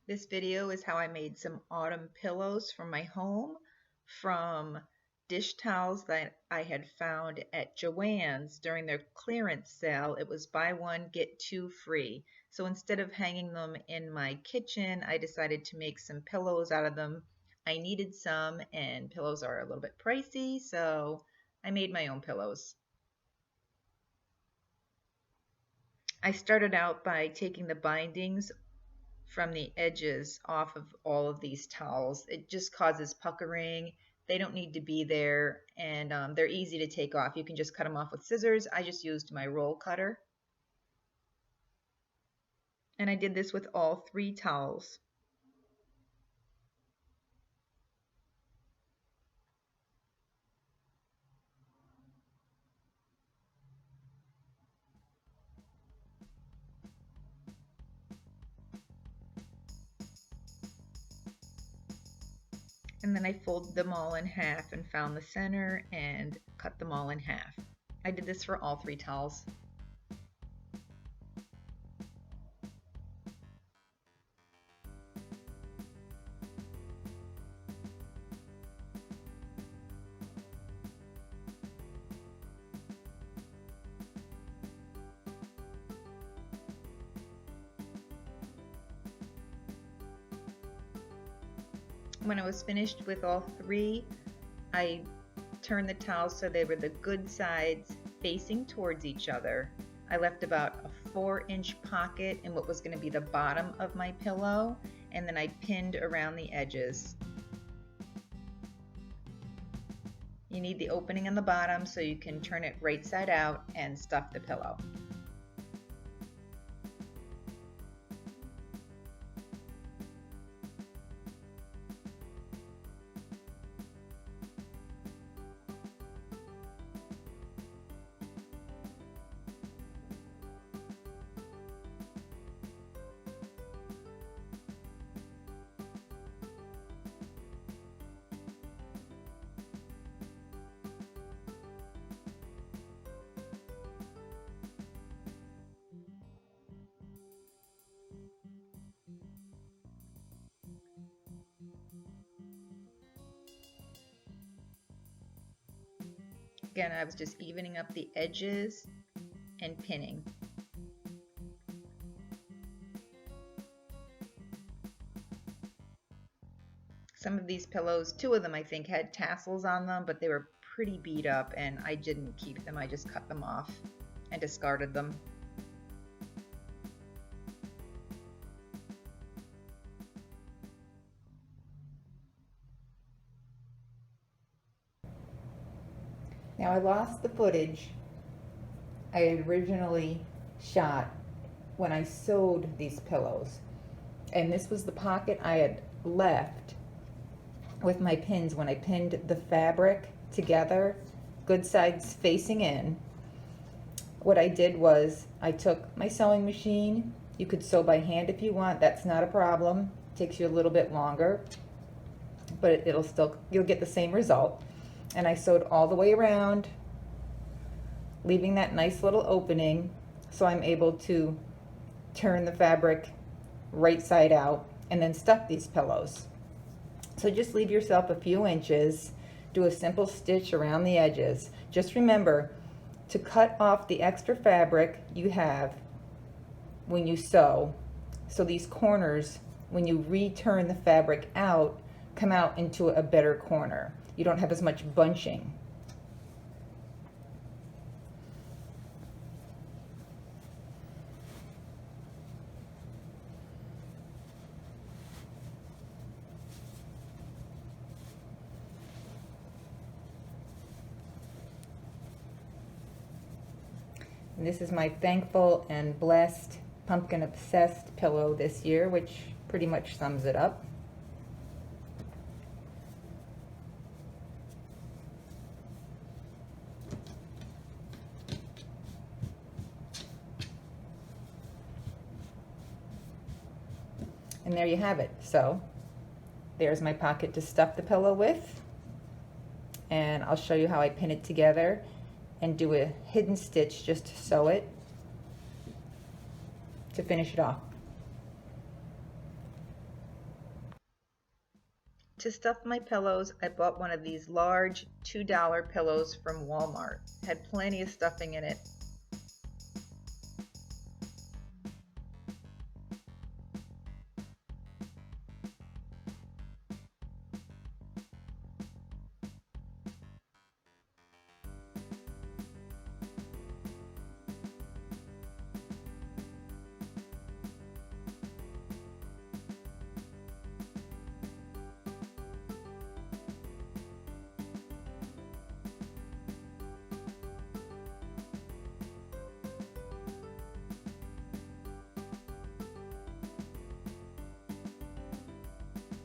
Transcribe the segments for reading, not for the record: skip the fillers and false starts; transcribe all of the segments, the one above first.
This video is how I made some autumn pillows for my home from dish towels that I had found at Joann's during their clearance sale. It was buy one, get two free. So instead of hanging them in my kitchen, I decided to make some pillows out of them. I needed some, and pillows are a little bit pricey, so I made my own pillows. I started out by taking the bindings from the edges off of all of these towels. It just causes puckering. They don't need to be there, and they're easy to take off. You can just cut them off with scissors. I just used my roll cutter. And I did this with all 3 towels. And then I folded them all in half and found the center and cut them all in half. I did this for all 3 towels. When I was finished with all 3, I turned the towels so they were the good sides facing towards each other. I left about a 4-inch pocket in what was going to be the bottom of my pillow, and then I pinned around the edges. You need the opening in the bottom so you can turn it right side out and stuff the pillow. Again, I was just evening up the edges and pinning. Some of these pillows, 2 of them I think, had tassels on them, but they were pretty beat up and I didn't keep them. I just cut them off and discarded them. Now I lost the footage I had originally shot when I sewed these pillows. And this was the pocket I had left with my pins when I pinned the fabric together, good sides facing in. What I did was I took my sewing machine. You could sew by hand if you want, that's not a problem. It takes you a little bit longer, but you'll get the same result. And I sewed all the way around, leaving that nice little opening so I'm able to turn the fabric right side out and then stuff these pillows. So just leave yourself a few inches, do a simple stitch around the edges. Just remember to cut off the extra fabric you have when you sew, so these corners, when you return the fabric out, come out into a better corner. You don't have as much bunching. And this is my thankful and blessed pumpkin obsessed pillow this year, which pretty much sums it up. And there you have it. So there's my pocket to stuff the pillow with, and I'll show you how I pin it together and do a hidden stitch just to sew it to finish it off. To stuff my pillows, I bought one of these large $2 pillows from Walmart. Had plenty of stuffing in it.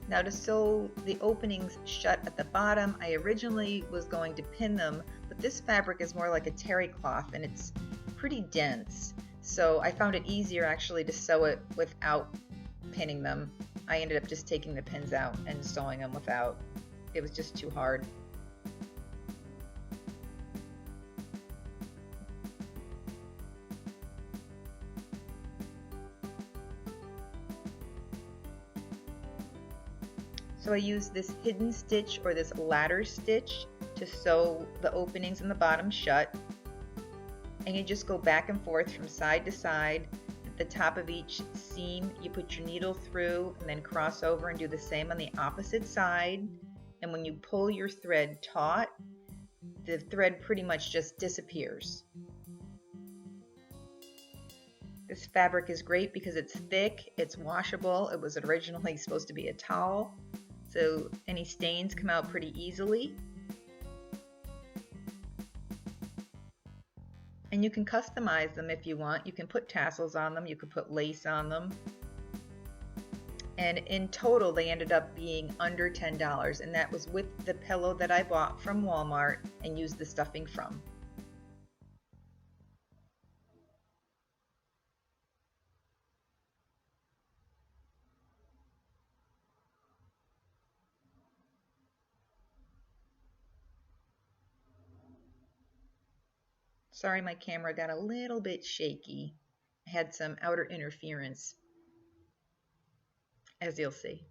Now to sew the openings shut at the bottom, I originally was going to pin them, but this fabric is more like a terry cloth and it's pretty dense. So I found it easier actually to sew it without pinning them. I ended up just taking the pins out and sewing them without. It was just too hard. So I use this hidden stitch or this ladder stitch to sew the openings in the bottom shut. And you just go back and forth from side to side. At the top of each seam, you put your needle through and then cross over and do the same on the opposite side. And when you pull your thread taut, the thread pretty much just disappears. This fabric is great because it's thick, it's washable. It was originally supposed to be a towel, so any stains come out pretty easily. And you can customize them if you want. You can put tassels on them, you could put lace on them. And in total, they ended up being under $10, and that was with the pillow that I bought from Walmart and used the stuffing from. Sorry, my camera got a little bit shaky. I had some outer interference, as you'll see.